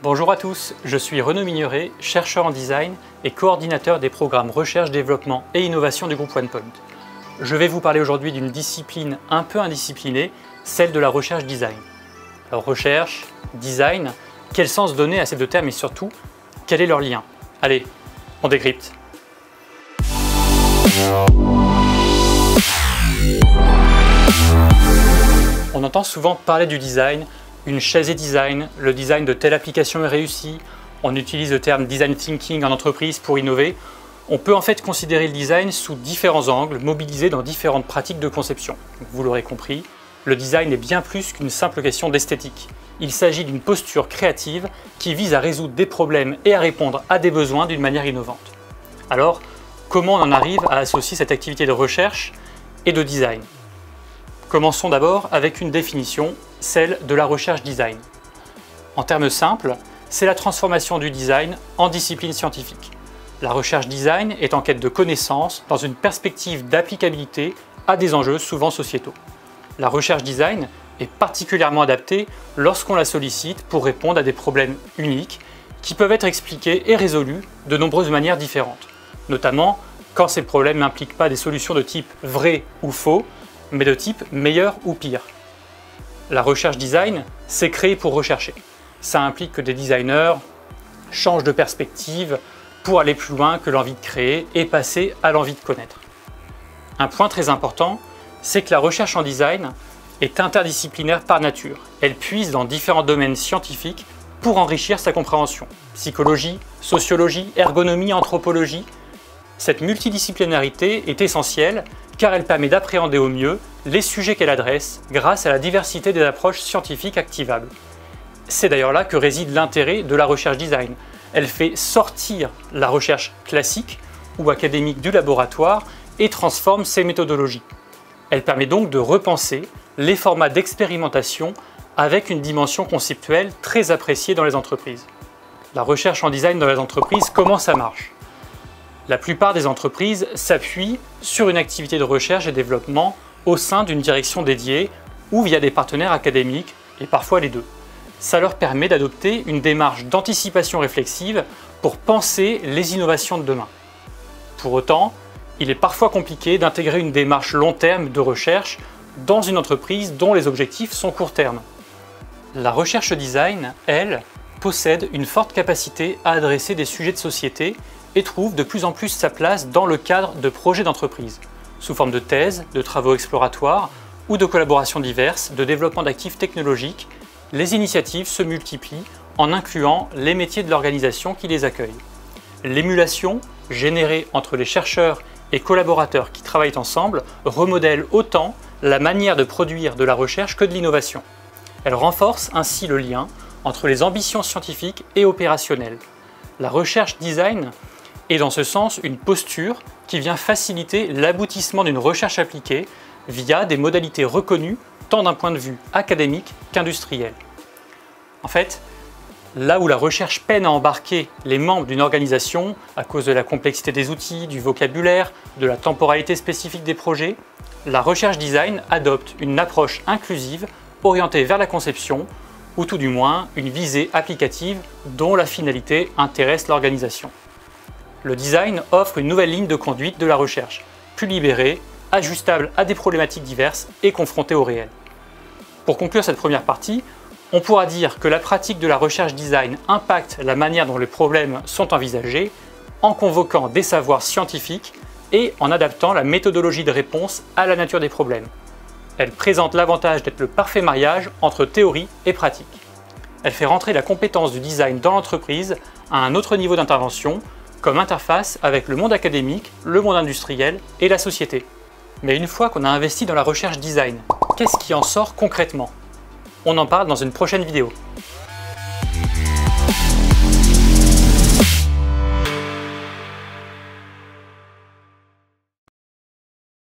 Bonjour à tous, je suis Renaud Migneret, chercheur en design et coordinateur des programmes recherche, développement et innovation du groupe OnePoint. Je vais vous parler aujourd'hui d'une discipline un peu indisciplinée, celle de la recherche design. Alors recherche, design, quel sens donner à ces deux termes et surtout, quel est leur lien? Allez, on décrypte. On entend souvent parler du design, une chaise est design, le design de telle application est réussi, on utilise le terme design thinking en entreprise pour innover. On peut en fait considérer le design sous différents angles, mobilisés dans différentes pratiques de conception. Vous l'aurez compris, le design est bien plus qu'une simple question d'esthétique. Il s'agit d'une posture créative qui vise à résoudre des problèmes et à répondre à des besoins d'une manière innovante. Alors, comment on en arrive à associer cette activité de recherche et de design? Commençons d'abord avec une définition, celle de la recherche design. En termes simples, c'est la transformation du design en discipline scientifique. La recherche design est en quête de connaissances dans une perspective d'applicabilité à des enjeux souvent sociétaux. La recherche design est particulièrement adaptée lorsqu'on la sollicite pour répondre à des problèmes uniques qui peuvent être expliqués et résolus de nombreuses manières différentes, notamment quand ces problèmes n'impliquent pas des solutions de type vrai ou faux, mais de type meilleur ou pire. La recherche design, c'est créer pour rechercher. Ça implique que des designers changent de perspective pour aller plus loin que l'envie de créer et passer à l'envie de connaître. Un point très important, c'est que la recherche en design est interdisciplinaire par nature. Elle puise dans différents domaines scientifiques pour enrichir sa compréhension. Psychologie, sociologie, ergonomie, anthropologie. Cette multidisciplinarité est essentielle car elle permet d'appréhender au mieux les sujets qu'elle adresse grâce à la diversité des approches scientifiques activables. C'est d'ailleurs là que réside l'intérêt de la recherche design. Elle fait sortir la recherche classique ou académique du laboratoire et transforme ses méthodologies. Elle permet donc de repenser les formats d'expérimentation avec une dimension conceptuelle très appréciée dans les entreprises. La recherche en design dans les entreprises, comment ça marche? La plupart des entreprises s'appuient sur une activité de recherche et développement au sein d'une direction dédiée ou via des partenaires académiques, et parfois les deux. Ça leur permet d'adopter une démarche d'anticipation réflexive pour penser les innovations de demain. Pour autant, il est parfois compliqué d'intégrer une démarche long terme de recherche dans une entreprise dont les objectifs sont court terme. La recherche design, elle, possède une forte capacité à adresser des sujets de société et trouve de plus en plus sa place dans le cadre de projets d'entreprise, sous forme de thèses, de travaux exploratoires ou de collaborations diverses, de développement d'actifs technologiques. Les initiatives se multiplient en incluant les métiers de l'organisation qui les accueille. L'émulation générée entre les chercheurs et collaborateurs qui travaillent ensemble remodèle autant la manière de produire de la recherche que de l'innovation. Elle renforce ainsi le lien entre les ambitions scientifiques et opérationnelles. La recherche design est dans ce sens une posture qui vient faciliter l'aboutissement d'une recherche appliquée via des modalités reconnues tant d'un point de vue académique qu'industriel. En fait, là où la recherche peine à embarquer les membres d'une organisation à cause de la complexité des outils, du vocabulaire, de la temporalité spécifique des projets, la recherche design adopte une approche inclusive orientée vers la conception ou tout du moins une visée applicative dont la finalité intéresse l'organisation. Le design offre une nouvelle ligne de conduite de la recherche, plus libérée, ajustable à des problématiques diverses et confrontée au réel. Pour conclure cette première partie, on pourra dire que la pratique de la recherche design impacte la manière dont les problèmes sont envisagés en convoquant des savoirs scientifiques et en adaptant la méthodologie de réponse à la nature des problèmes. Elle présente l'avantage d'être le parfait mariage entre théorie et pratique. Elle fait rentrer la compétence du design dans l'entreprise à un autre niveau d'intervention, comme interface avec le monde académique, le monde industriel et la société. Mais une fois qu'on a investi dans la recherche design, qu'est-ce qui en sort concrètement? On en parle dans une prochaine vidéo.